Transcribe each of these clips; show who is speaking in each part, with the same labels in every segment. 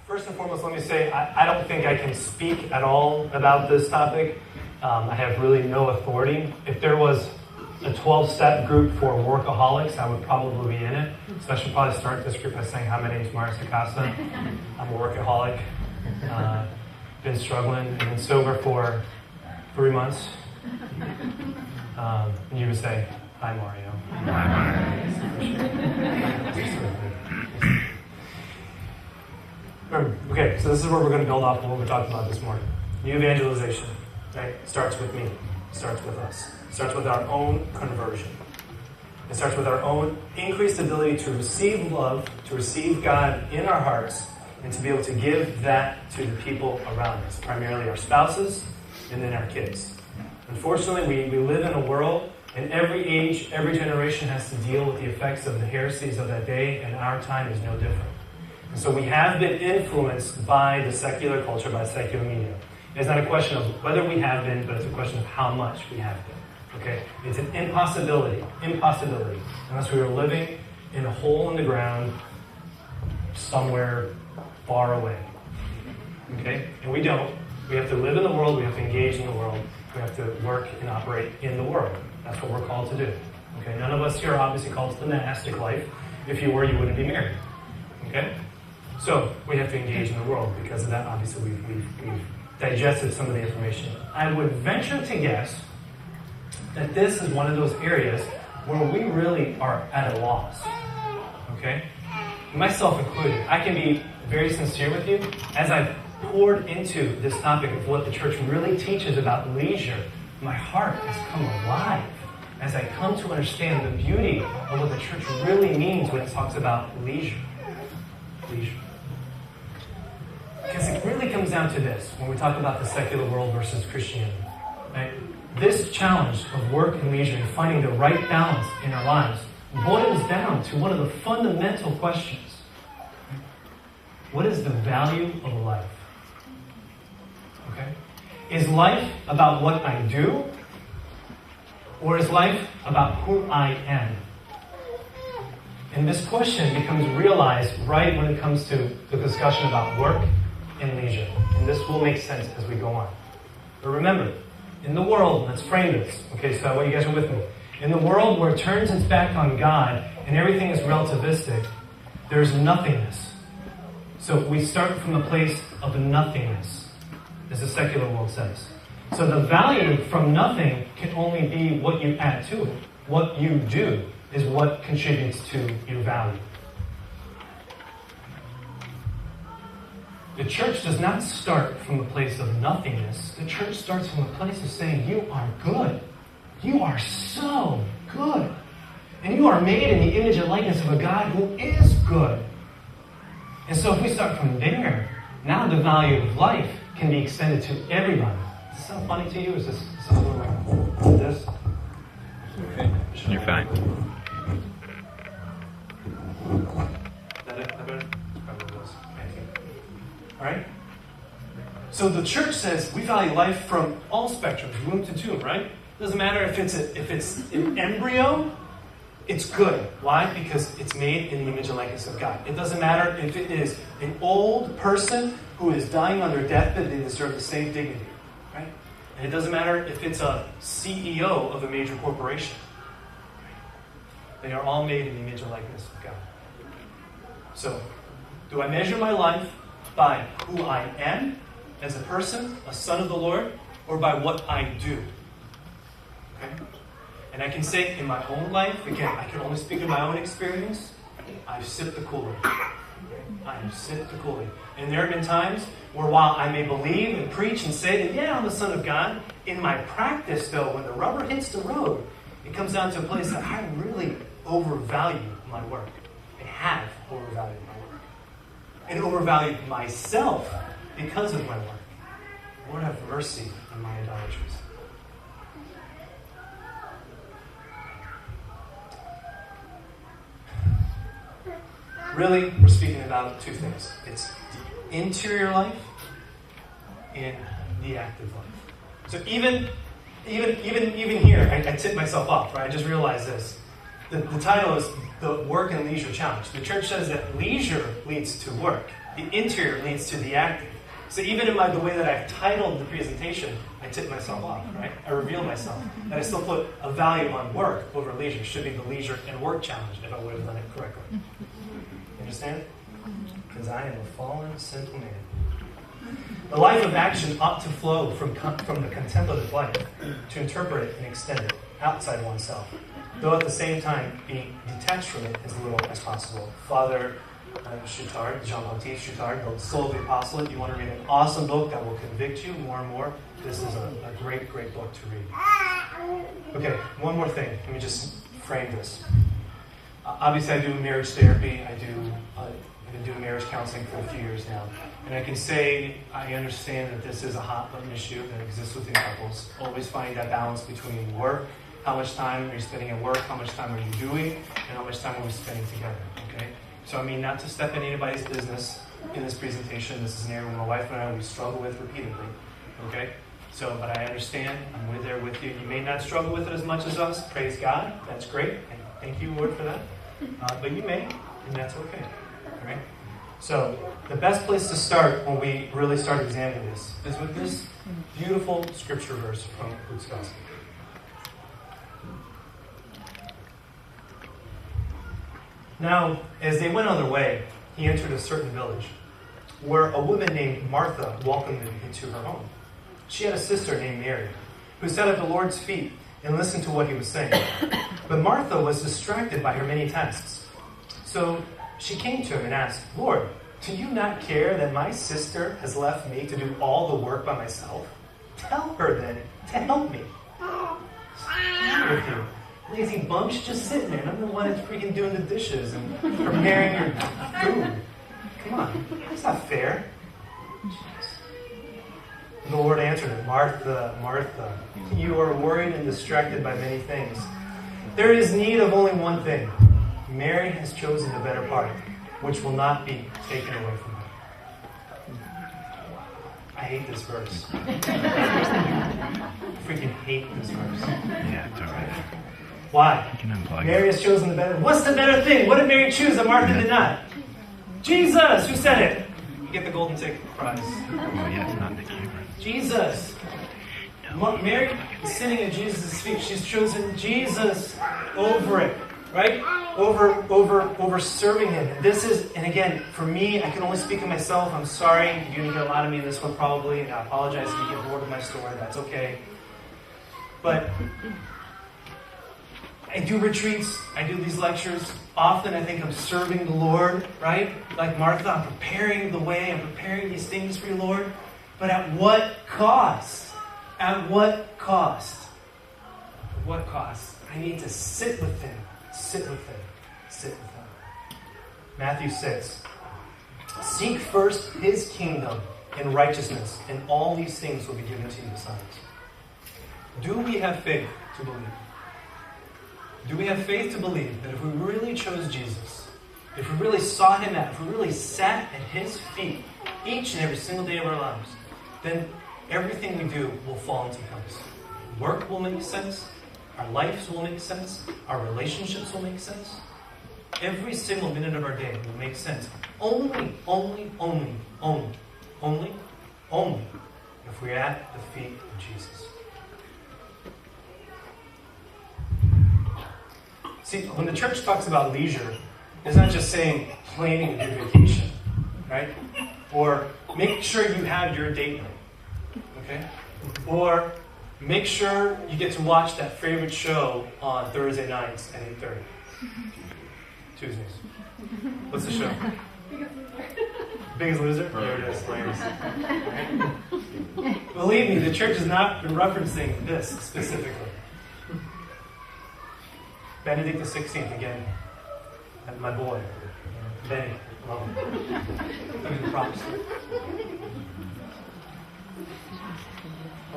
Speaker 1: First and foremost, let me say I don't think I can speak at all about this topic. I have really no authority. If there was a 12-step group for workaholics, I would probably be in it. So I should probably start this group by saying, hi, my name is Sacasa. I'm a workaholic. Been struggling and been sober for 3 months. And you would say, hi, Mario. Okay, so this is where we're going to build off of what we talked about this morning. New evangelization, right? Starts with me. Starts with us. Starts with our own conversion. It starts with our own increased ability to receive love, to receive God in our hearts, and to be able to give that to the people around us, primarily our spouses and then our kids. Unfortunately, we live in a world, and every age, every generation has to deal with the effects of the heresies of that day, and our time is no different. And so we have been influenced by the secular culture, by secular media. It's not a question of whether we have been, but it's a question of how much we have been. Okay? It's an impossibility, unless we were living in a hole in the ground somewhere far away. Okay? And we don't. We have to live in the world, we have to engage in the world, we have to work and operate in the world. That's what we're called to do. Okay? None of us here are obviously called to the monastic life. If you were, you wouldn't be married. Okay? So we have to engage in the world. Because of that, obviously, we've digested some of the information. I would venture to guess that this is one of those areas where we really are at a loss. Okay? Myself included. I can be very sincere with you. As I've poured into this topic of what the church really teaches about leisure, my heart has come alive as I come to understand the beauty of what the church really means when it talks about leisure. Leisure. Because it really comes down to this when we talk about the secular world versus Christianity. Right? This challenge of work and leisure and finding the right balance in our lives boils down to one of the fundamental questions. What is the value of life? Okay? Is life about what I do? Or is life about who I am? And this question becomes realized right when it comes to the discussion about work and leisure. And this will make sense as we go on. But remember, in the world, let's frame this. Okay, so you guys are with me. In the world where it turns its back on God and everything is relativistic, there's nothingness. So we start from the place of nothingness, as the secular world says. So the value from nothing can only be what you add to it. What you do is what contributes to your value. The church does not start from the place of nothingness. The church starts from the place of saying, you are good. You are so good. And you are made in the image and likeness of a God who is good. And so if we start from there, now the value of life can be extended to everybody. Does this sound funny to you? Is this something like this?
Speaker 2: Okay. You're fine.
Speaker 1: Alright? So the church says we value life from all spectrums, womb to tomb, right? Doesn't matter if it's an embryo, it's good. Why? Because it's made in the image and likeness of God. It doesn't matter if it is an old person who is dying on their deathbed, they deserve the same dignity, right? And it doesn't matter if it's a CEO of a major corporation. They are all made in the image and likeness of God. So, do I measure my life by who I am as a person, a son of the Lord, or by what I do? Okay? And I can say in my own life, again, I can only speak of my own experience, I've sipped the Kool-Aid. I have sipped the Kool-Aid. And there have been times where while I may believe and preach and say that, yeah, I'm the son of God, in my practice, though, when the rubber hits the road, it comes down to a place that I really overvalue my work. I have overvalued my work. And overvalued myself because of my work. Lord, have mercy on my idolatries. Really, we're speaking about two things. It's the interior life and the active life. So even here, I tip myself off, right? I just realized this. The title is the Work and Leisure Challenge. The church says that leisure leads to work. The interior leads to the active. So even in the way that I've titled the presentation, I tip myself off, right? I reveal myself. And I still put a value on work over leisure. It should be the leisure and work challenge if I would have done it correctly. You understand? Because I am a fallen, sinful man. The life of action ought to flow from the contemplative life, to interpret it and extend it outside oneself, though at the same time being detached from it as little as possible. Father Choutard, Jean-Baptiste Choutard, The Soul of the Apostolate. You want to read an awesome book that will convict you more and more. This is a great, great book to read. Okay, one more thing. Let me just frame this. Obviously, I do marriage therapy. I've been doing marriage counseling for a few years now. And I can say I understand that this is a hot button issue that exists within couples. Always finding that balance between work, how much time are you spending at work, how much time are you doing, and how much time are we spending together, okay? So I mean, not to step in anybody's business in this presentation. This is an area where my wife and I, we struggle with repeatedly, okay? So, but I understand. I'm there with you. You may not struggle with it as much as us. Praise God. That's great. And thank you, Lord, for that. But you may, and that's okay, all right? So the best place to start when we really start examining this is with this beautiful scripture verse from Luke's Gospel. Now, as they went on their way, he entered a certain village, where a woman named Martha welcomed him into her home. She had a sister named Mary, who sat at the Lord's feet and listened to what he was saying. But Martha was distracted by her many tasks. So she came to him and asked, "Lord, do you not care that my sister has left me to do all the work by myself? Tell her then to help me." With you. Lazy bum, she's just sitting there. And I'm the one that's freaking doing the dishes and preparing your food. Come on, that's not fair. And the Lord answered her, "Martha, Martha, you are worried and distracted by many things. There is need of only one thing. Mary has chosen the better part, which will not be taken away from her." I hate this verse. I freaking hate this verse.
Speaker 2: Yeah, it's all right.
Speaker 1: Why?
Speaker 2: You can unplug
Speaker 1: Mary has chosen the better. What's the better thing? What did Mary choose that Martha did not? Jesus! Who said it? You get the golden ticket prize.
Speaker 2: Well, yeah, it's not in the camera.
Speaker 1: Jesus. Mary is sitting at Jesus' feet. She's chosen Jesus over it, right? Over serving him. And this is, and again, for me, I can only speak of myself. I'm sorry. You're going to get a lot of me in this one probably. And I apologize if you get bored of my story. That's okay. But I do retreats. I do these lectures. Often I think I'm serving the Lord, right? Like Martha, I'm preparing the way. I'm preparing these things for you, Lord. But at what cost? At what cost? At what cost? I need to sit with him. Sit with him. Sit with him. Matthew 6. Seek first his kingdom and righteousness, and all these things will be given to you besides. Do we have faith to believe? Do we have faith to believe that if we really chose Jesus, if we really sought him out, if we really sat at his feet each and every single day of our lives, then everything we do will fall into place. Work will make sense. Our lives will make sense. Our relationships will make sense. Every single minute of our day will make sense. Only if we're at the feet of Jesus. See, when the church talks about leisure, it's not just saying planning a good vacation, right? Or make sure you have your date night, okay? Or make sure you get to watch that favorite show on Thursday nights at 8:30. Tuesdays. What's the show? Biggest Loser? There it is. Right? Believe me, the church has not been referencing this specifically. Benedict XVI, again, my boy, Benny, love him. Props.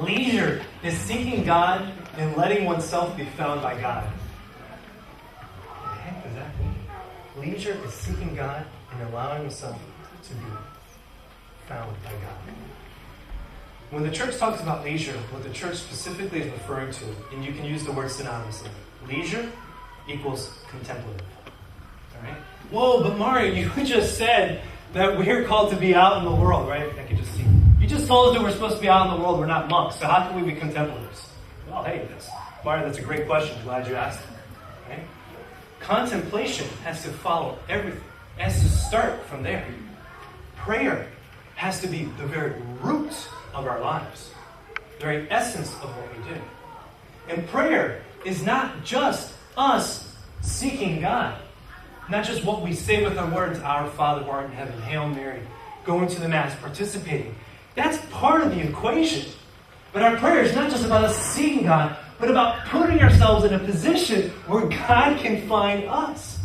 Speaker 1: Leisure is seeking God and letting oneself be found by God. What the heck does that mean? Leisure is seeking God and allowing oneself to be found by God. When the church talks about leisure, what the church specifically is referring to, and you can use the word synonymously, leisure equals contemplative. All right? Whoa, but Mario, you just said that we're called to be out in the world, right? I can just see. You just told us that we're supposed to be out in the world. We're not monks. So how can we be contemplatives? Well, hey, Mario, that's a great question. Glad you asked it. Right? Contemplation has to follow everything. It has to start from there. Prayer has to be the very root of our lives, the very essence of what we do. And prayer is not just us seeking God, not just what we say with our words, Our Father who art in heaven, Hail Mary, going to the Mass, participating. That's part of the equation. But our prayer is not just about us seeking God, but about putting ourselves in a position where God can find us.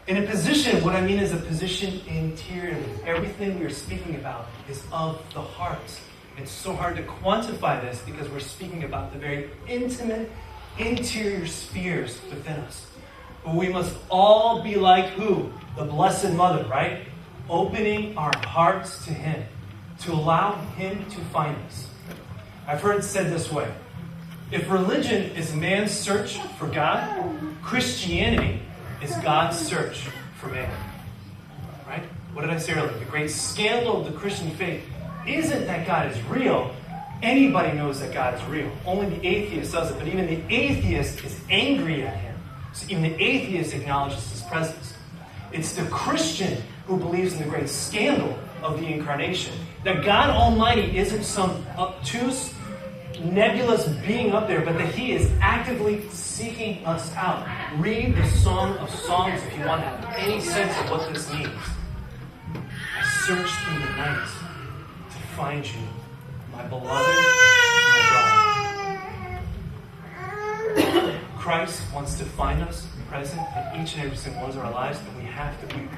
Speaker 1: In a position, what I mean is a position interiorly. Everything we're speaking about is of the heart. It's so hard to quantify this because we're speaking about the very intimate, interior spheres within us. But we must all be like who? The Blessed Mother, right? Opening our hearts to Him, to allow Him to find us. I've heard it said this way. If religion is man's search for God, Christianity is God's search for man. Right? What did I say earlier? The great scandal of the Christian faith isn't that God is real. Anybody knows that God is real. Only the atheist does it. But even the atheist is angry at Him. So even the atheist acknowledges His presence. It's the Christian who believes in the great scandal of the incarnation. That God Almighty isn't some obtuse, nebulous being up there, but that He is actively seeking us out. Read the Song of Songs if you want to have any sense of what this means. I searched through the night to find you, my beloved, my bride. Christ wants to find us present in each and every single one of our lives, and we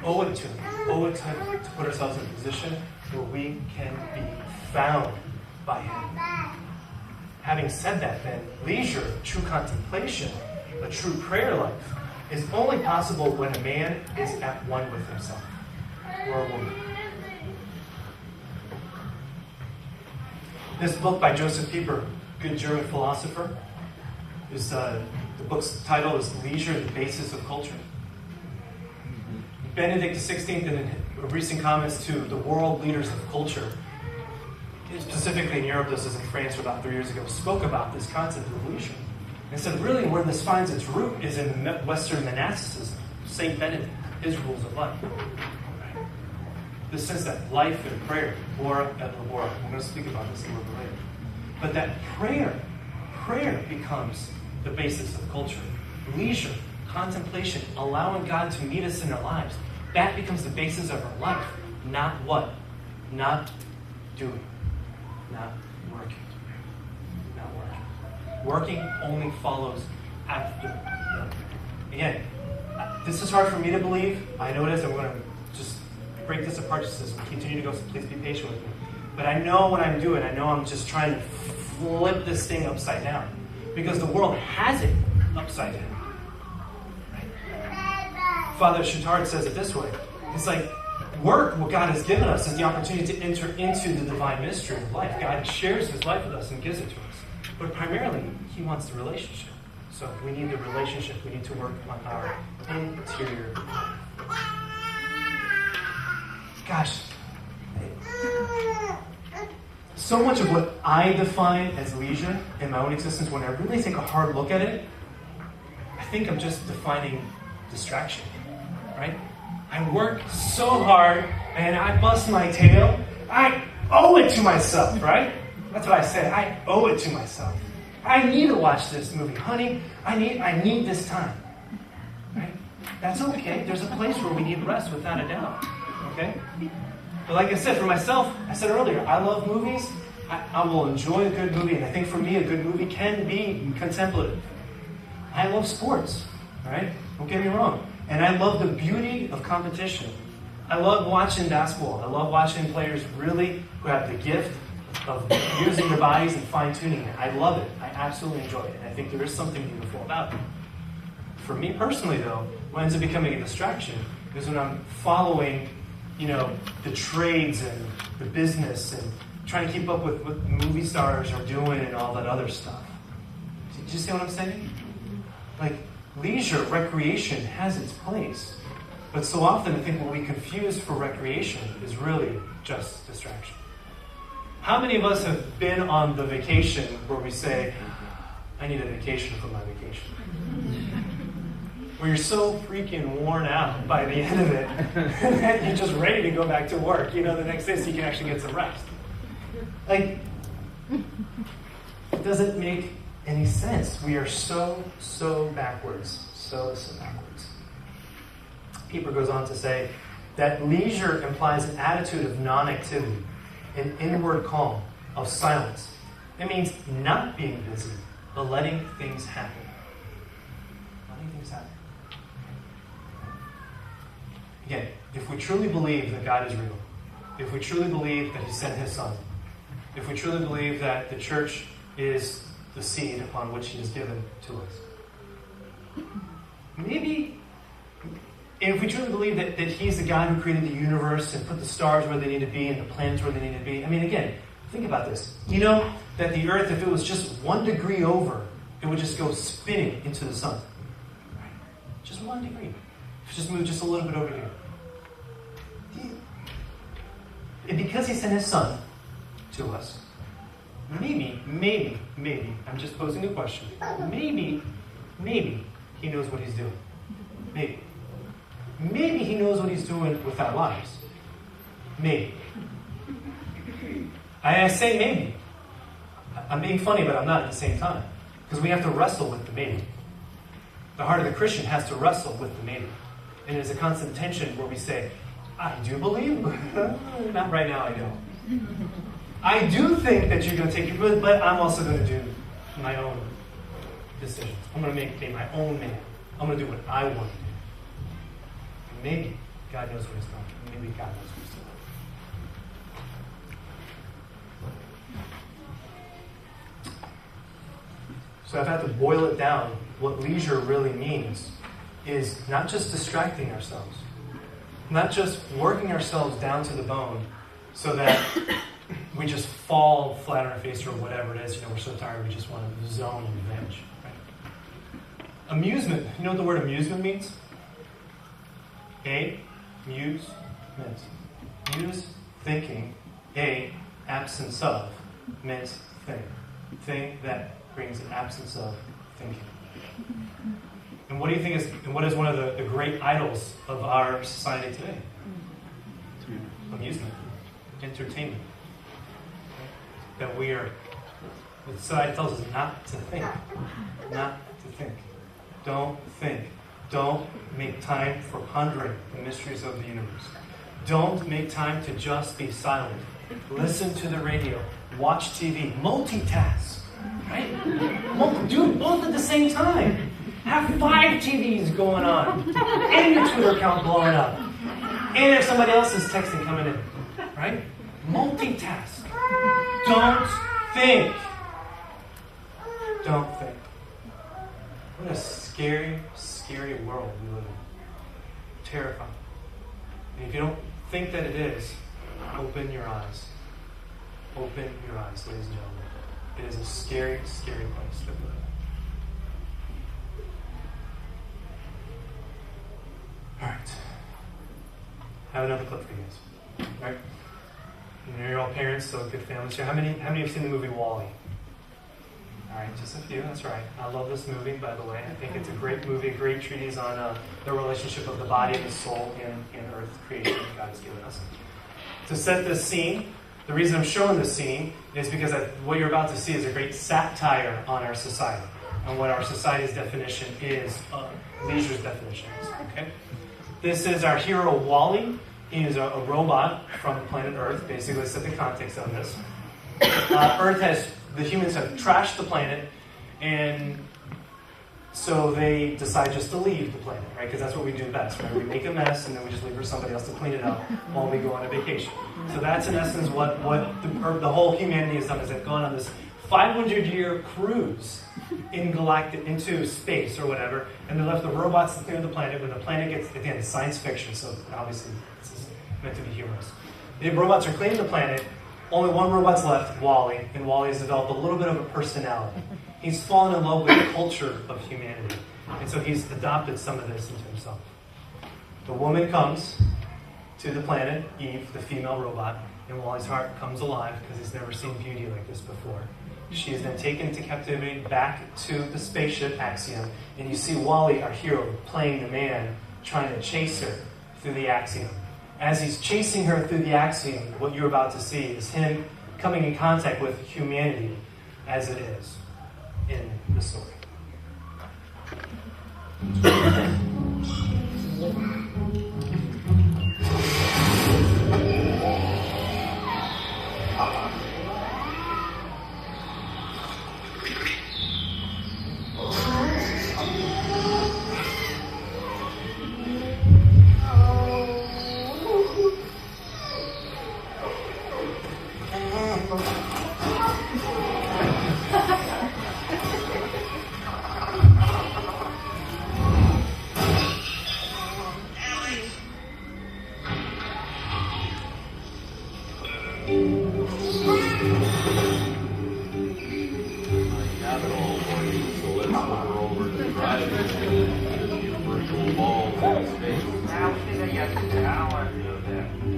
Speaker 1: owe it to Him. We owe it to Him to put ourselves in a position where we can be found by Him. Having said that, then, leisure, true contemplation, a true prayer life, is only possible when a man is at one with himself, or a woman. This book by Joseph Pieper, good German philosopher, the book's title is Leisure, the Basis of Culture. Benedict XVI, in recent comments to the world leaders of culture, specifically in Europe, this was in France about 3 years ago, spoke about this concept of leisure. And said really where this finds its root is in Western monasticism. St. Benedict, his rules of life. Right? This sense that life and prayer, ora et labora. I'm going to speak about this a little bit later. But that prayer becomes the basis of culture. Leisure, contemplation, allowing God to meet us in our lives, that becomes the basis of our life. Not what? Not doing. Not working. Not working. Working only follows after. Again, this is hard for me to believe. I know it is. I'm going to just break this apart just as we continue to go, so please be patient with me. But I know what I'm doing. I know I'm just trying to flip this thing upside down. Because the world has it upside down. Right? Father Chautard says it this way. It's like, work, what God has given us, is the opportunity to enter into the divine mystery of life. God shares His life with us and gives it to us. But primarily, He wants the relationship. So we need the relationship. We need to work on our interior life. Gosh. So much of what I define as leisure in my own existence, when I really take a hard look at it, I think I'm just defining distraction. Right? I work so hard and I bust my tail. I owe it to myself, right? That's what I said. I owe it to myself. I need to watch this movie. Honey, I need this time. Right? That's okay. There's a place where we need rest without a doubt. Okay? But like I said, for myself, I said earlier, I love movies. I will enjoy a good movie. And I think for me, a good movie can be contemplative. I love sports. All right? Don't get me wrong. And I love the beauty of competition. I love watching basketball. I love watching players really who have the gift of using their bodies and fine-tuning it. I love it. I absolutely enjoy it. And I think there is something beautiful about it. For me personally, though, what ends up becoming a distraction is when I'm following, the trades and the business and trying to keep up with what movie stars are doing and all that other stuff. Do you see what I'm saying? Like, leisure, recreation has its place. But so often I think what we confuse for recreation is really just distraction. How many of us have been on the vacation where we say, I need a vacation from my vacation? Where you're so freaking worn out by the end of it that you're just ready to go back to work, the next day so you can actually get some rest. Like, it doesn't make any sense. We are so backwards. So backwards. Pieper goes on to say that leisure implies an attitude of non-activity, an inward calm, of silence. It means not being busy, but letting things happen. Letting things happen. Again, if we truly believe that God is real, if we truly believe that He sent His Son, if we truly believe that the church is the seed upon which He has given to us, maybe, and if we truly believe that He's the God who created the universe and put the stars where they need to be and the planets where they need to be, I mean, again, think about this. You know that the earth, if it was just 1 degree over, it would just go spinning into the sun. Right? Just 1 degree. If it just moved just a little bit over here. And because He sent His Son to us, maybe, I'm just posing a question. Maybe He knows what He's doing. Maybe He knows what He's doing with our lives. Maybe. I say maybe. I'm being funny, but I'm not at the same time. Because we have to wrestle with the maybe. The heart of the Christian has to wrestle with the maybe. And there's a constant tension where we say, I do believe, not right now, I don't. I do think that you're going to take your good, but I'm also going to do my own decisions. I'm going to make my own man. I'm going to do what I want to do. And maybe God knows what He's doing. Maybe God knows what He's doing. So I've had to boil it down. What leisure really means is not just distracting ourselves, not just working ourselves down to the bone so that we just fall flat on our face or whatever it is. We're so tired we just want to zone and veg. Right? Amusement. You know what the word amusement means? Muse. Muse, thinking. Absence of. Meant thing. Thing that brings an absence of thinking. And what do you think is, and what is one of the great idols of our society today? Amusement. Entertainment. That we are, the society tells us not to think. Not to think. Don't think. Don't make time for pondering the mysteries of the universe. Don't make time to just be silent. Listen to the radio. Watch TV. Multitask. Right? Do both at the same time. Have 5 TVs going on. And your Twitter account blowing up. And if somebody else is texting coming in. Right? Multitask. Don't think. Don't think. What a scary, scary world we live in. Terrifying. And if you don't think that it is, open your eyes. Open your eyes, ladies and gentlemen. It is a scary, scary place to live. Alright. I have another clip for you guys. Alright? You're all parents, so good families here. How many have seen the movie WALL-E? Alright, just a few, that's right. I love this movie, by the way. I think it's a great movie, a great treatise on the relationship of the body and the soul in earth creation that God has given us. To set this scene, the reason I'm showing this scene is because what you're about to see is a great satire on our society and what our society's definition is, leisure's definition is. Okay? This is our hero WALL-E. He is a robot from planet Earth. Basically, let's set the context of this. The humans have trashed the planet, and so they decide just to leave the planet, right? Because that's what we do best, right? We make a mess, and then we just leave for somebody else to clean it up while we go on a vacation. So that's, in essence, what the whole humanity has done, is they've gone on this 500-year cruise into space or whatever, and they left the robots to clear the planet. When the planet gets, again, it's science fiction, so obviously this is meant to be humorous. The robots are cleaning the planet. Only one robot's left, WALL-E, and WALL-E has developed a little bit of a personality. He's fallen in love with the culture of humanity. And so he's adopted some of this into himself. The woman comes to the planet, Eve, the female robot, and Wally's heart comes alive because he's never seen beauty like this before. She is then taken into captivity back to the spaceship Axiom, and you see Wally, our hero, playing the man, trying to chase her through the Axiom. As he's chasing her through the Axiom, what you're about to see is him coming in contact with humanity as it is in the story.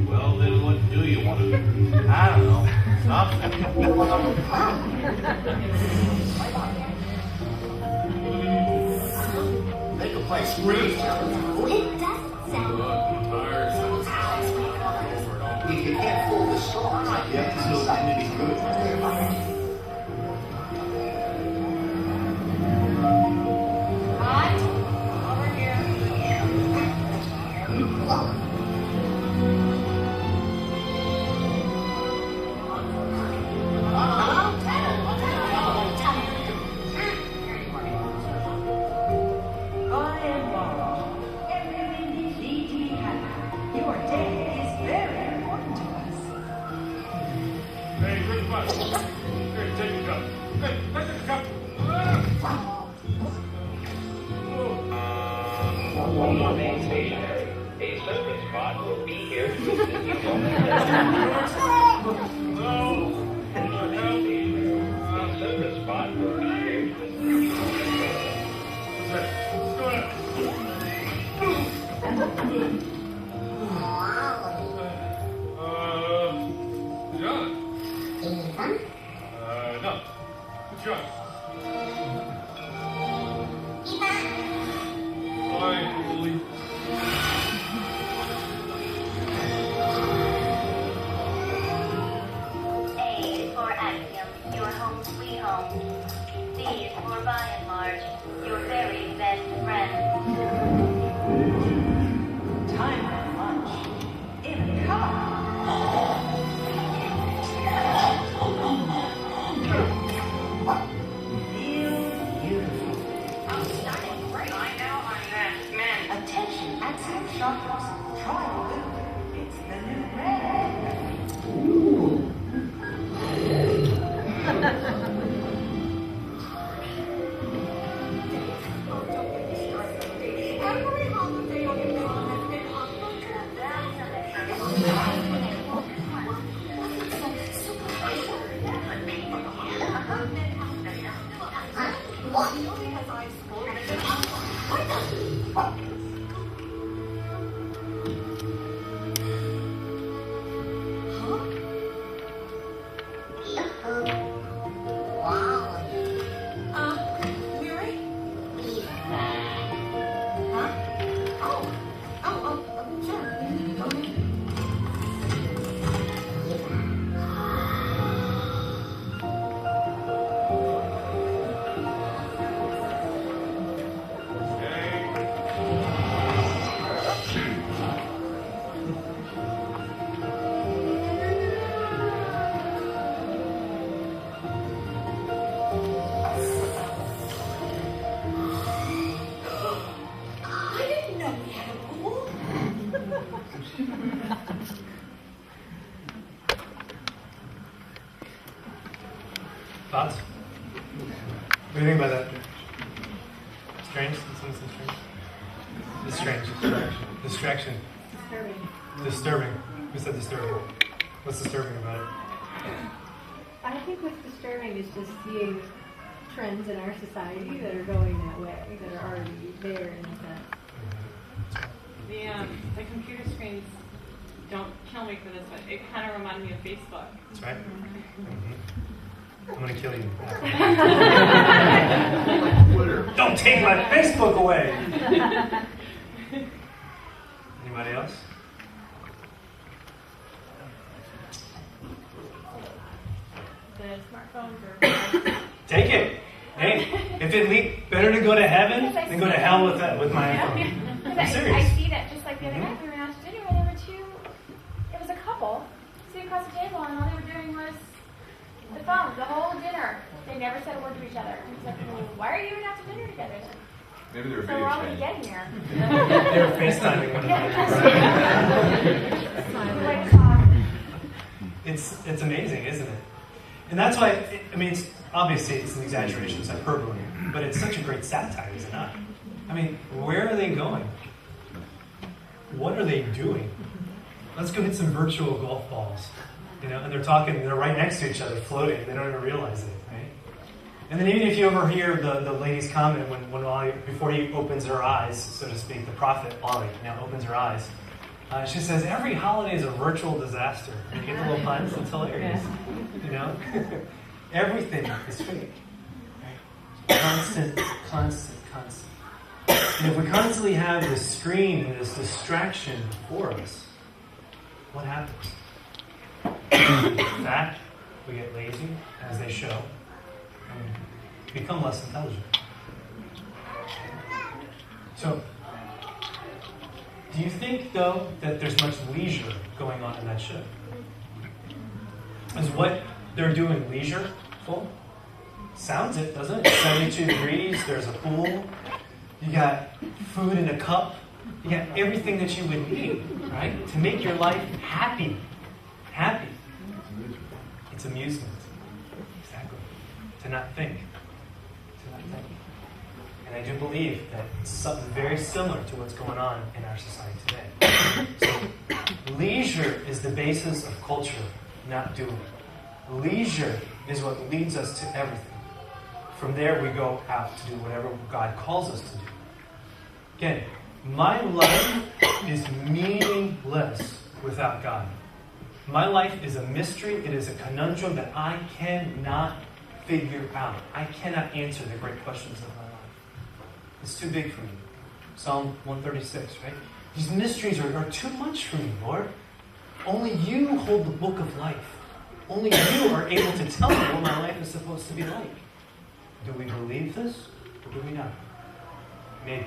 Speaker 3: Well, then what do you want to do? I don't know. Something. Make a place breathe.
Speaker 4: It doesn't sound
Speaker 3: If you can't pull the stars, you have to still kind of be good.
Speaker 4: hot. Over here.
Speaker 5: By and large, everything you need to be happy. Your day is very important to us.
Speaker 6: Hey, where's the bus? Here, take the cup. Hey, take the cup.
Speaker 7: Remain stationary. A service bot will be here to assist you A service bot will be here to assist you.
Speaker 6: What's going on? John? No. Who's John? Finally.
Speaker 4: A is for Axiom, your home sweet home. B is for by and large, your very best friend.
Speaker 5: Time for lunch. In a car. Beautiful.
Speaker 4: I'm starting right. I know I'm that man.
Speaker 5: Attention, Axiom shoppers. Try blue. It's the new red.
Speaker 4: Every holiday on your phone has been Mary? Huh? Sure. Go ahead. I didn't know we had a pool.
Speaker 1: Thoughts? What do you think about that? Strange? Something strange? It's strange. Distraction. Disturbing. Who said disturbing? What's disturbing about it?
Speaker 8: I think what's disturbing is just seeing trends in our society that are going that way, that are already there in a sense.
Speaker 9: The computer screens don't kill me for this, but it kind of reminded me of Facebook.
Speaker 1: That's right. Mm-hmm. I'm going to kill you. Don't take my Facebook away. Anybody else?
Speaker 9: The smartphones are...
Speaker 1: Take it. Hey, if it leaked, better to go to heaven than go to hell with that, with my iPhone. I'm serious.
Speaker 10: I see that just like the other night we were out to dinner and there were two, it was a couple sitting across the table and all they were doing was the phone, the whole dinner. They never said a word to each other. And it's like, well, why are you even out to dinner together then?
Speaker 11: Maybe they were
Speaker 10: So
Speaker 11: video
Speaker 10: we're already
Speaker 11: chatting.
Speaker 10: getting there.
Speaker 1: They were FaceTiming one another. It's amazing, isn't it? And that's why, I mean, obviously it's an exaggeration, it's hyperbole, but it's such a great satire, is it not? I mean, where are they going? What are they doing? Let's go hit some virtual golf balls, and they're talking, they're right next to each other, floating, they don't even realize it, right? And then even if you ever hear the lady's comment before he opens her eyes, so to speak, the prophet, Ollie, now opens her eyes, she says, every holiday is a virtual disaster. And you get the little puns, it's hilarious. Everything is fake. Right? Constant. And if we constantly have this screen and this distraction for us, what happens? In fact, we get lazy, as they show, and become less intelligent. So, do you think, though, that there's much leisure going on in that ship? Is what they're doing leisureful? Sounds it, doesn't it? 72 degrees, there's a pool, you got food in a cup, you got everything that you would need, right? To make your life happy. Happy. It's amusement. Exactly. To not think. And I do believe that it's something very similar to what's going on in our society today. So, leisure is the basis of culture, not doing. Leisure is what leads us to everything. From there, we go out to do whatever God calls us to do. Again, my life is meaningless without God. My life is a mystery. It is a conundrum that I cannot figure out. I cannot answer the great questions of my life. It's too big for me. Psalm 136, right? These mysteries are too much for me, Lord. Only you hold the book of life. Only you are able to tell me what my life is supposed to be like. Do we believe this or do we not? Maybe.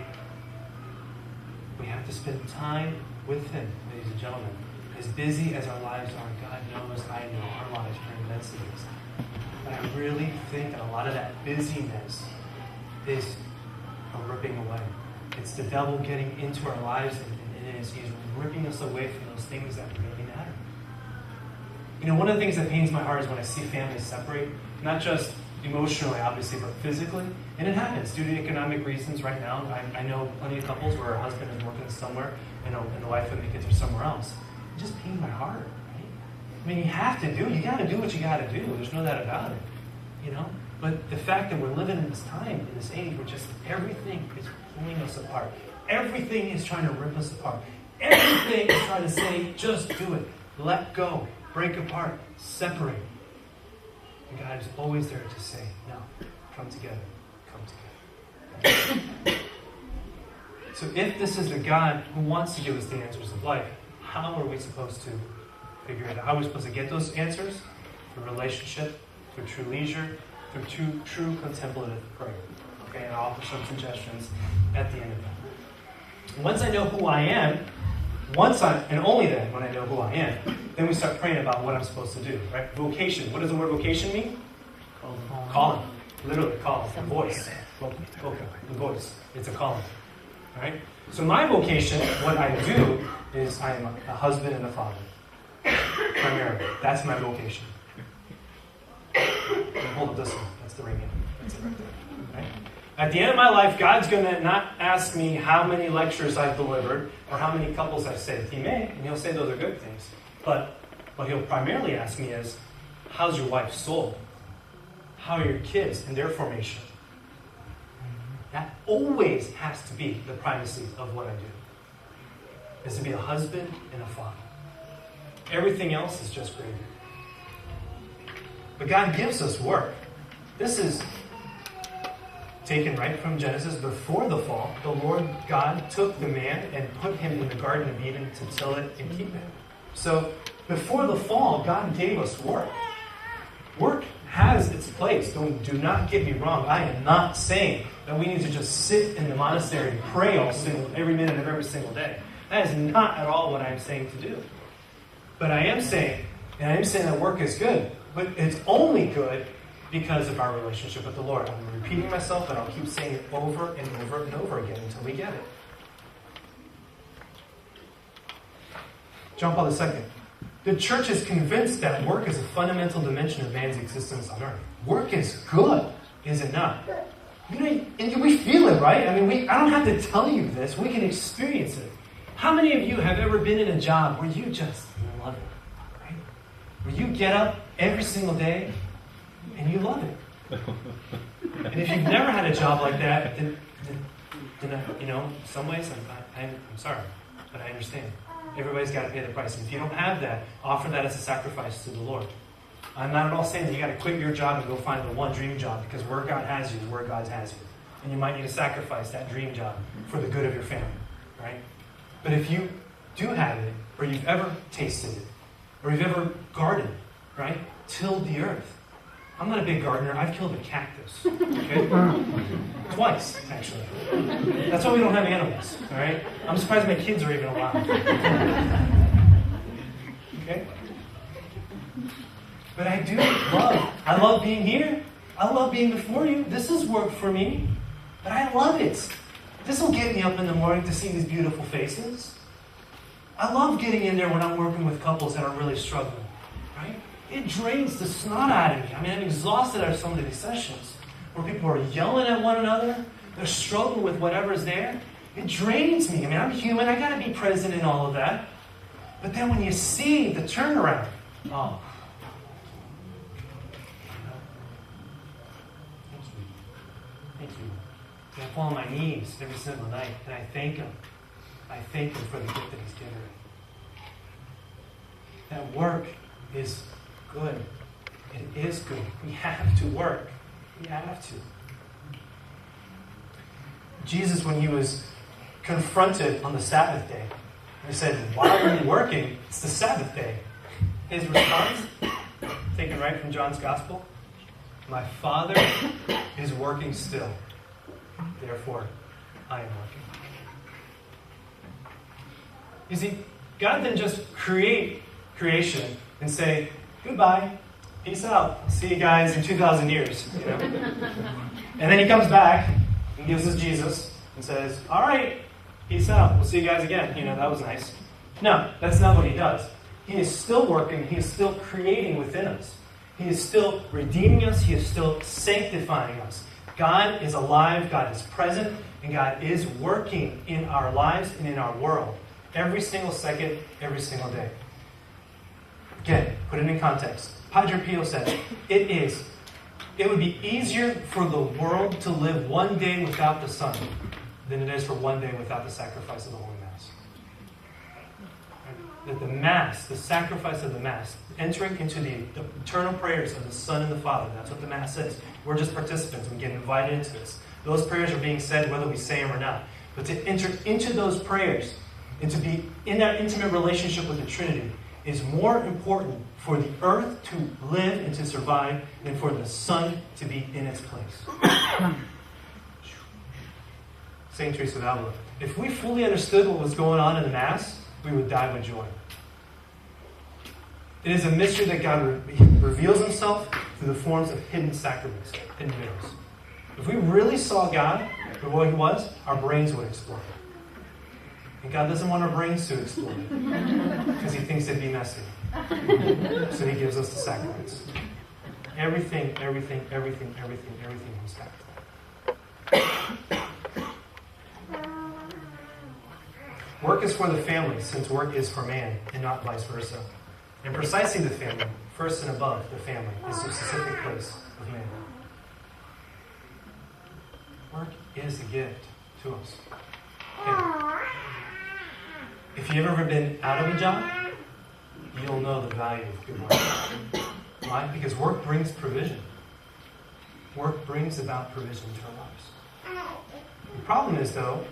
Speaker 1: We have to spend time with Him, ladies and gentlemen. As busy as our lives are, God knows, I know, our lives are immensely busy. But I really think that a lot of that busyness is a ripping away. It's the devil getting into our lives, and he's ripping us away from those things that really matter. One of the things that pains my heart is when I see families separate, not just emotionally, obviously, but physically. And it happens due to economic reasons right now. I know plenty of couples where a husband is working somewhere and the wife and the kids are somewhere else. It just pains my heart, right? I mean, you got to do what you got to do. There's no doubt about it, But the fact that we're living in this time, in this age, where just everything is pulling us apart. Everything is trying to rip us apart. Everything is trying to say, just do it. Let go. Break apart. Separate. And God is always there to say, no, come together. Come together. So if this is the God who wants to give us the answers of life, how are we supposed to figure it out? How are we supposed to get those answers? Through relationship, through true leisure, through true contemplative prayer. Okay, and I'll offer some suggestions at the end of that. Once I know who I am, and only then when I know who I am, then we start praying about what I'm supposed to do, right? Vocation. What does the word vocation mean? Calling. Literally, call. The voice. The voice. It's a calling. All right? So my vocation, what I do, is I am a husband and a father. Primarily. That's my vocation. Hold up this one. That's the ring. That's it right there. Right? At the end of my life, God's going to not ask me how many lectures I've delivered or how many couples I've saved. He may, and He'll say those are good things. But what He'll primarily ask me is, how's your wife's soul? How are your kids in their formation? That always has to be the primacy of what I do. Is to be a husband and a father. Everything else is just gravy. But God gives us work. This is taken right from Genesis. Before the fall, the Lord God took the man and put him in the Garden of Eden to till it and keep it. So before the fall, God gave us work. Work has its place. Do not get me wrong. I am not saying that we need to just sit in the monastery and pray every minute of every single day. That is not at all what I am saying to do. But I am saying that work is good. But it's only good because of our relationship with the Lord. I'm repeating myself, but I'll keep saying it over and over and over again until we get it. John Paul II. The church is convinced that work is a fundamental dimension of man's existence on earth. Work is good, is it not? And we feel it, right? I mean, I don't have to tell you this. We can experience it. How many of you have ever been in a job where you just love it, right? Where you get up every single day and you love it. And if you've never had a job like that, then in some ways, I'm sorry, but I understand. Everybody's got to pay the price. And if you don't have that, offer that as a sacrifice to the Lord. I'm not at all saying that you got to quit your job and go find the one dream job, because where God has you is where God has you. And you might need to sacrifice that dream job for the good of your family, right? But if you do have it, or you've ever tasted it, or you've ever gardened, right? Tilled the earth. I'm not a big gardener. I've killed a cactus. Okay? Twice, actually. That's why we don't have animals. All right? I'm surprised my kids are even alive. Okay? But I love being here. I love being before you. This is work for me. But I love it. This will get me up in the morning to see these beautiful faces. I love getting in there when I'm working with couples that are really struggling. Right? It drains the snot out of me. I mean, I'm exhausted after some of these sessions where people are yelling at one another. They're struggling with whatever's there. It drains me. I mean, I'm human. I got to be present in all of that. But then when you see the turnaround, oh. Thank you. And I fall on my knees every single night, and I thank Him. I thank Him for the gift that He's given me. That work is good. It is good. We have to work. We have to. Jesus, when He was confronted on the Sabbath day, He said, "Why are you working? It's the Sabbath day." His response, taken right from John's Gospel, "My Father is working still. Therefore, I am working." You see, God didn't just create creation and say, "Goodbye, peace out, see you guys in 2,000 years." You know? And then He comes back and gives us Jesus and says, "All right, peace out, we'll see you guys again. You know, that was nice." No, that's not what He does. He is still working. He is still creating within us. He is still redeeming us. He is still sanctifying us. God is alive, God is present, and God is working in our lives and in our world. Every single second, every single day. Again, put it in context. Padre Pio said, it would be easier for the world to live one day without the sun than it is for one day without the sacrifice of the Holy Mass. That the Mass, the sacrifice of the Mass, entering into the eternal prayers of the Son and the Father, that's what the Mass says. We're just participants. We get invited into this. Those prayers are being said whether we say them or not. But to enter into those prayers and to be in that intimate relationship with the Trinity is more important for the earth to live and to survive than for the sun to be in its place. St. Teresa of Avila. If we fully understood what was going on in the Mass, we would die with joy. It is a mystery that God reveals Himself through the forms of hidden sacraments, hidden veils. If we really saw God for what He was, our brains would explode. And God doesn't want our brains to explode because He thinks it'd be messy. So He gives us the sacraments. Everything comes back to that. Work is for the family, since work is for man, and not vice versa. And precisely the family, first and above the family, is the specific place of man. is a gift to us. Okay. If you've ever been out of a job, you'll know the value of good work. Why? Because work brings provision. Work brings about provision to our lives. The problem is, though,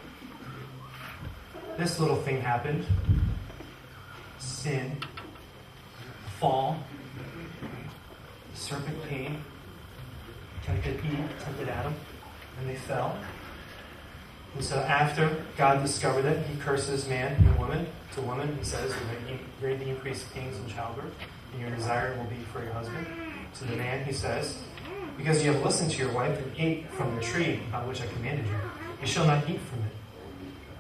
Speaker 1: this little thing happened. Sin, fall, the serpent came, tempted Eve, tempted Adam, and they fell. And so after God discovered it, he curses man and woman. To woman, he says, you're going to increase pains in childbirth, and your desire will be for your husband. To the man, he says, because you have listened to your wife and ate from the tree about which I commanded you, you shall not eat from it.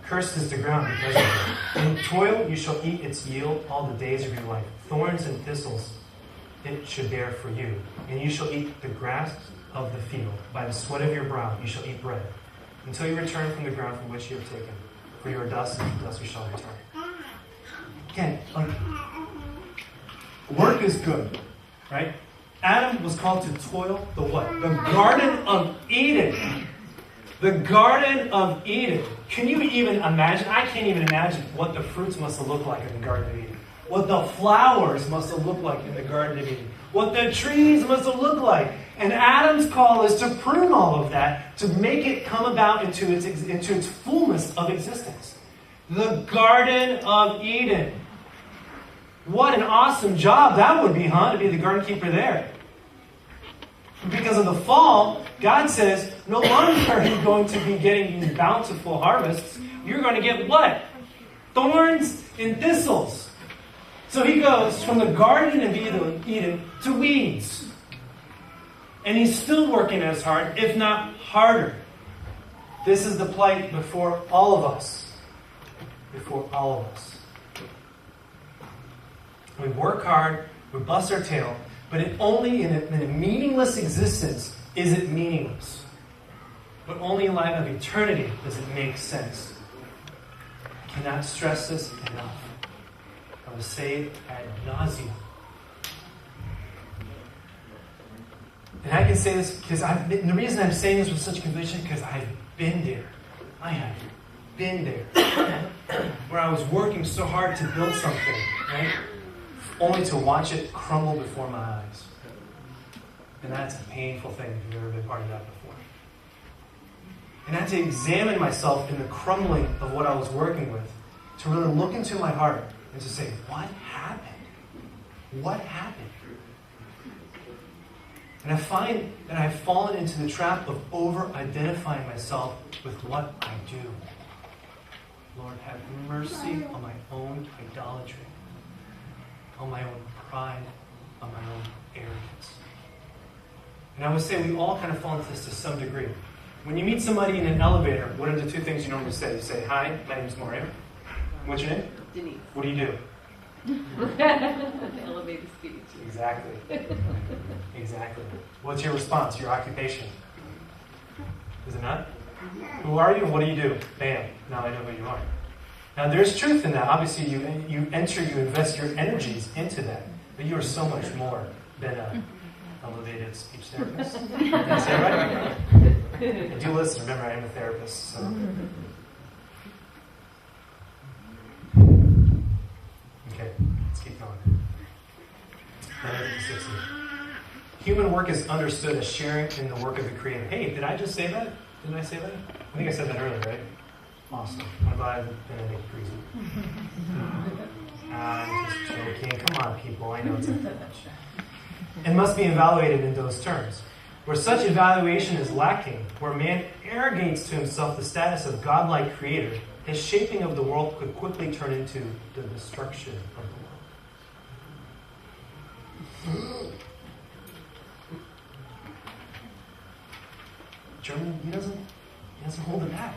Speaker 1: Cursed is the ground because of it. In toil you shall eat its yield all the days of your life. Thorns and thistles it should bear for you. And you shall eat the grass of the field. By the sweat of your brow you shall eat bread, until you return from the ground from which you have taken. For you are dust, and to dust you shall return. Again, work is good, right? Adam was called to toil the what? The Garden of Eden. The Garden of Eden. Can you even imagine? I can't even imagine what the fruits must have looked like in the Garden of Eden. What the flowers must have looked like in the Garden of Eden. What the trees must have looked like. And Adam's call is to prune all of that, to make it come about into its fullness of existence. The Garden of Eden. What an awesome job that would be, huh? To be the garden keeper there. Because of the fall, God says, no longer are you going to be getting these bountiful harvests. You're going to get what? Thorns and thistles. So he goes from the Garden of Eden to weeds. And he's still working as hard, if not harder. This is the plight before all of us. Before all of us. We work hard, we bust our tail, but it only in a meaningless existence is it meaningless. But only in light of eternity does it make sense. I cannot stress this enough. I will say it ad nauseum. And I can say this because the reason I'm saying this with such conviction because I've been there. I have been there. Where I was working so hard to build something, right? Only to watch it crumble before my eyes. And that's a painful thing if you've ever been part of that before. And I had to examine myself in the crumbling of what I was working with, to really look into my heart and to say, what happened? What happened? And I find that I've fallen into the trap of over-identifying myself with what I do. Lord, have mercy on my own idolatry, on my own pride, on my own arrogance. And I would say we all kind of fall into this to some degree. When you meet somebody in an elevator, what are the two things you normally say? You say, hi, my name is Mario. What's your name?
Speaker 11: Denise.
Speaker 1: What do you do?
Speaker 11: Elevated speech.
Speaker 1: Exactly. Exactly. What's your response, your occupation? Is it not? Who are you and what do you do? Bam. Now I know who you are. Now there's truth in that. Obviously you invest your energies into that. But you are so much more than an elevated speech therapist. Did I say it right? I do listen. Remember, I am a therapist. So. Okay, let's keep going. 60. Human work is understood as sharing in the work of the Creator. Hey, did I just say that? Didn't I say that? I think I said that earlier, right? Awesome. I'm glad Benedict agrees with me. I'm just joking. Come on, people. I know it's a It must be evaluated in those terms. Where such evaluation is lacking, where man arrogates to himself the status of godlike creator, his shaping of the world could quickly turn into the destruction of the world. German, he doesn't hold it back.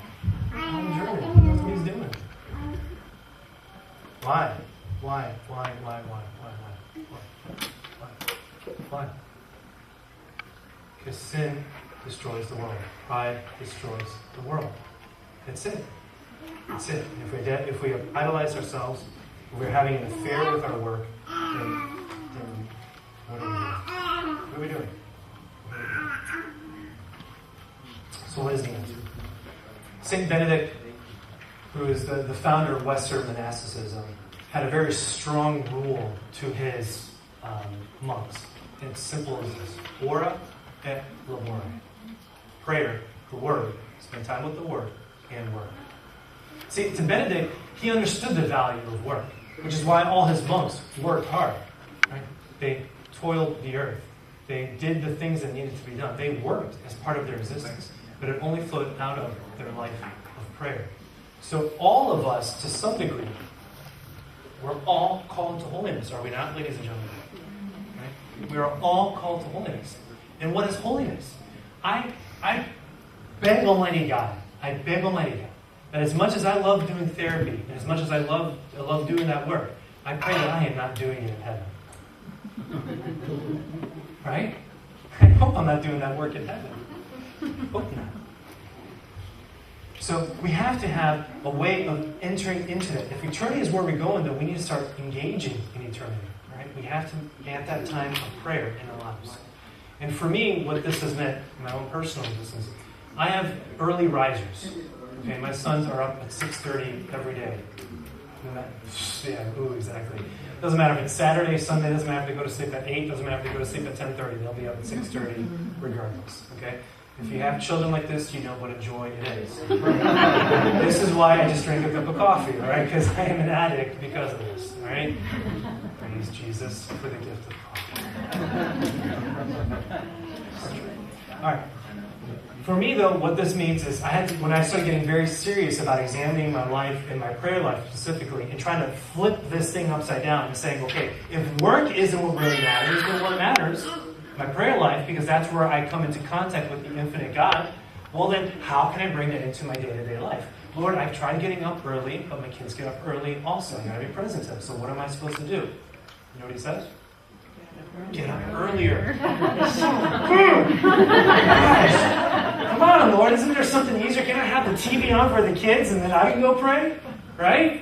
Speaker 1: I'm German. He knows what he's doing. Why? Because sin destroys the world. Pride destroys the world. That's it. That's it. If we idolize ourselves, if we're having an affair with our work, then what are we doing? What are we doing? So what is the answer? Saint Benedict, who is the founder of Western monasticism, had a very strong rule to his monks. And it's simple as this: ora et labore. Prayer, the word. Spend time with the word and work. See, to Benedict, he understood the value of work, which is why all his monks worked hard. Right? They toiled the earth. They did the things that needed to be done. They worked as part of their existence, but it only flowed out of their life of prayer. So all of us, to some degree, we're all called to holiness, are we not, ladies and gentlemen? Right? We are all called to holiness. And what is holiness? I beg Almighty God, that as much as I love doing therapy, and as much as I love doing that work, I pray that I am not doing it in heaven. Right? I hope I'm not doing that work in heaven. Hope not. So we have to have a way of entering into it. If eternity is where we're going, then we need to start engaging in eternity. Right? We have to get that time of prayer in our lives. And for me, what this has meant, in my own personal existence, I have early risers. Okay, my sons are up at 6:30 every day. Yeah, ooh, exactly. Doesn't matter if it's Saturday, Sunday, doesn't matter if they go to sleep at 8, doesn't matter if they go to sleep at 10:30, they'll be up at 6:30 regardless. Okay? If you have children like this, you know what a joy it is. This is why I just drink a cup of coffee, all right? Because I am an addict because of this, all right? Praise Jesus for the gift of coffee. All right. For me, though, what this means is when I started getting very serious about examining my life and my prayer life specifically, and trying to flip this thing upside down and saying, okay, if work isn't what really matters, then what matters? My prayer life, because that's where I come into contact with the infinite God. Well, then, how can I bring that into my day-to-day life? Lord, I've tried getting up early, but my kids get up early also. I got to be present to them. So what am I supposed to do? You know what he says? Get up earlier. Come on, Lord, isn't there something easier? Can I have the TV on for the kids and then I can go pray? Right?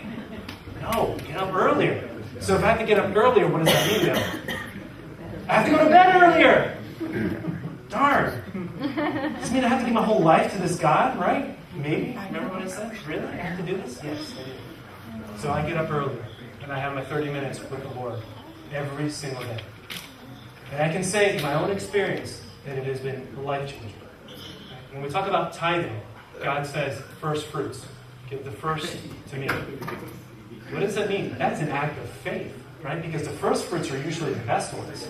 Speaker 1: No, get up earlier. So if I have to get up earlier, what does that mean then? I have to go to bed earlier. Darn. Does this mean I have to give my whole life to this God, right? Maybe. Remember what I said? Really? I have to do this? Yes, I do. So I get up earlier and I have my 30 minutes with the Lord every single day. And I can say in my own experience that it has been life-changing. When we talk about tithing, God says, first fruits. Give the first to me. What does that mean? That's an act of faith, right? Because the first fruits are usually the best ones.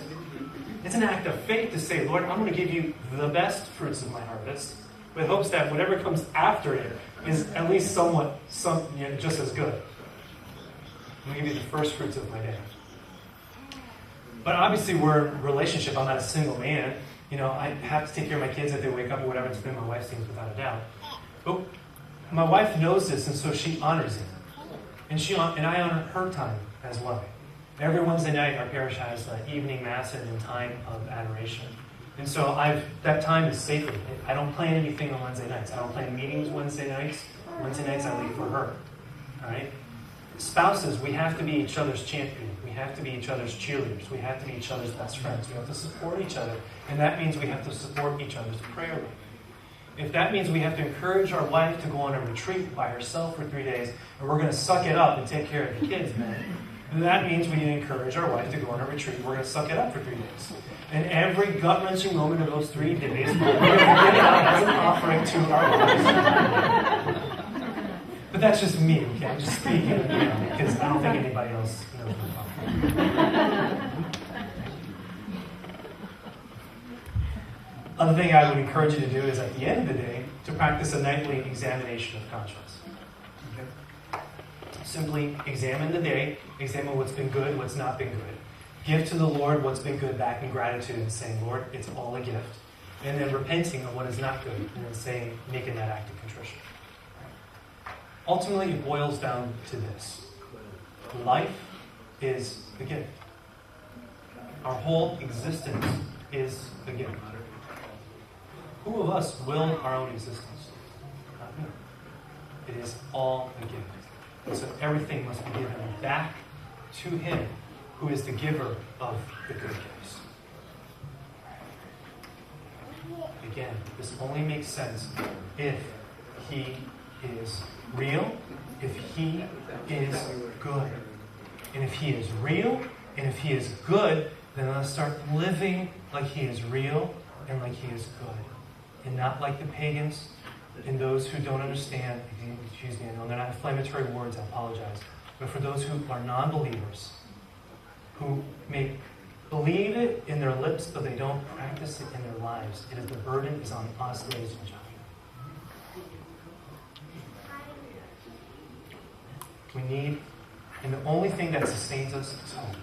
Speaker 1: It's an act of faith to say, Lord, I'm going to give you the best fruits of my harvest, with hopes that whatever comes after it is at least just as good. I'm going to give you the first fruits of my day. But obviously we're in a relationship. I'm not a single man. You know, I have to take care of my kids if they wake up or whatever. It's been my wife's things without a doubt. But my wife knows this, and so she honors it. And I honor her time as well. Every Wednesday night, our parish has an evening mass and a time of adoration. And so that time is sacred. I don't plan anything on Wednesday nights. I don't plan meetings Wednesday nights. Wednesday nights I leave for her. All right? Spouses, we have to be each other's champion. We have to be each other's cheerleaders. We have to be each other's best friends. We have to support each other. And that means we have to support each other's prayer life. If that means we have to encourage our wife to go on a retreat by herself for 3 days, and we're going to suck it up and take care of the kids, man, then that means we need to encourage our wife to go on a retreat. We're going to suck it up for 3 days. And every gut-wrenching moment of those 3 days, we're going to give it out as an offering to our wives. But that's just me, okay? I'm just speaking, because I don't think anybody else knows what I'm talking about. Other thing I would encourage you to do is, at the end of the day, to practice a nightly examination of conscience. Okay? Simply examine the day, examine what's been good, what's not been good. Give to the Lord what's been good back in gratitude and saying, Lord, it's all a gift. And then repenting of what is not good and then making that act of contrition. Ultimately, it boils down to this. Life is a gift. Our whole existence is a gift. Who of us will our own existence? Not me. It is all a gift. And so everything must be given back to Him, who is the giver of the good gifts. Again, this only makes sense if He is real, if He is good. And if He is real, and if He is good, then let's start living like He is real and like He is good. And not like the pagans and those who don't understand. Excuse me, I know they're not inflammatory words, I apologize. But for those who are non-believers, who may believe it in their lips, but they don't practice it in their lives. It is the burden is on us, ladies and gentlemen. We need, and the only thing that sustains us is hope.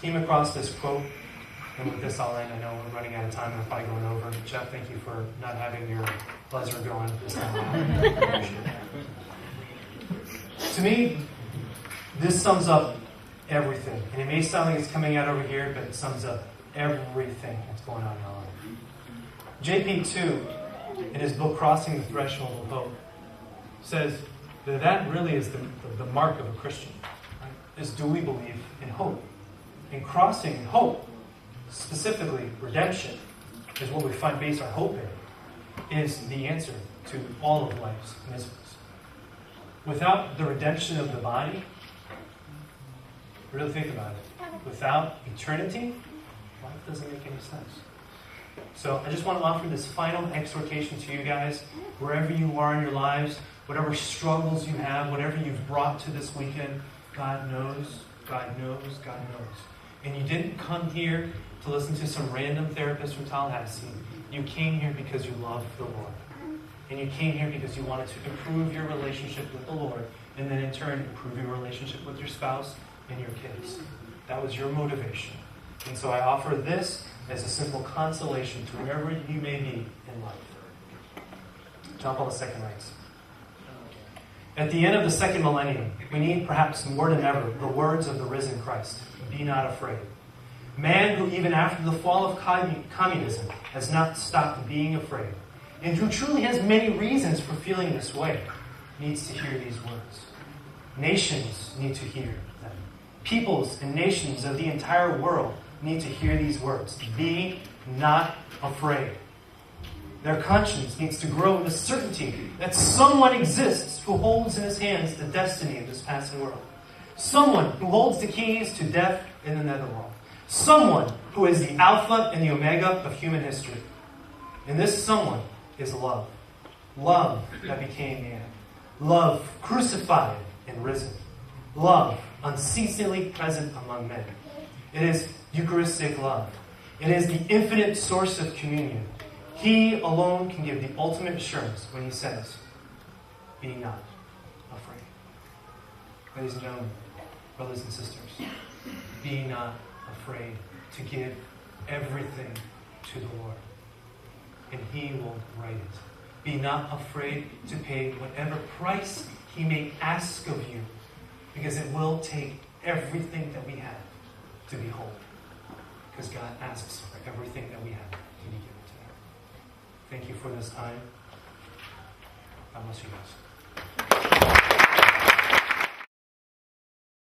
Speaker 1: Came across this quote, and with this I'll end. I know we're running out of time and I'm probably going over. Jeff, thank you for not having your buzzer going this time around. To me, this sums up everything. And it may sound like it's coming out over here, but it sums up everything that's going on in our life. JP2, in his book, Crossing the Threshold of Hope, says that really is the mark of a Christian. Right? Is do we believe in hope? And crossing in hope, specifically redemption, is what we find base our hope in, is the answer to all of life's miseries. Without the redemption of the body, really think about it. Without eternity, life doesn't make any sense. So I just want to offer this final exhortation to you guys, wherever you are in your lives, whatever struggles you have, whatever you've brought to this weekend, God knows, God knows, God knows. And you didn't come here to listen to some random therapist from Tallahassee. You came here because you love the Lord. And you came here because you wanted to improve your relationship with the Lord, and then in turn improve your relationship with your spouse and your kids. That was your motivation. And so I offer this as a simple consolation to wherever you may be in life. John Paul II writes, at the end of the second millennium, we need perhaps more than ever the words of the risen Christ. Be not afraid. Man who even after the fall of communism has not stopped being afraid, and who truly has many reasons for feeling this way, needs to hear these words. Nations need to hear them. Peoples and nations of the entire world need to hear these words. Be not afraid. Their conscience needs to grow in the certainty that someone exists who holds in his hands the destiny of this passing world. Someone who holds the keys to death in the netherworld. Someone who is the Alpha and the Omega of human history. And this someone is love. Love that became man. Love crucified and risen. Love unceasingly present among men. It is Eucharistic love. It is the infinite source of communion. He alone can give the ultimate assurance when he says, be not afraid. Ladies and gentlemen, brothers and sisters, be not afraid to give everything to the Lord, and He will right it. Be not afraid to pay whatever price He may ask of you, because it will take everything that we have to be whole. Because God asks for everything that we have to be given to Him. Thank you for this time. God bless you guys.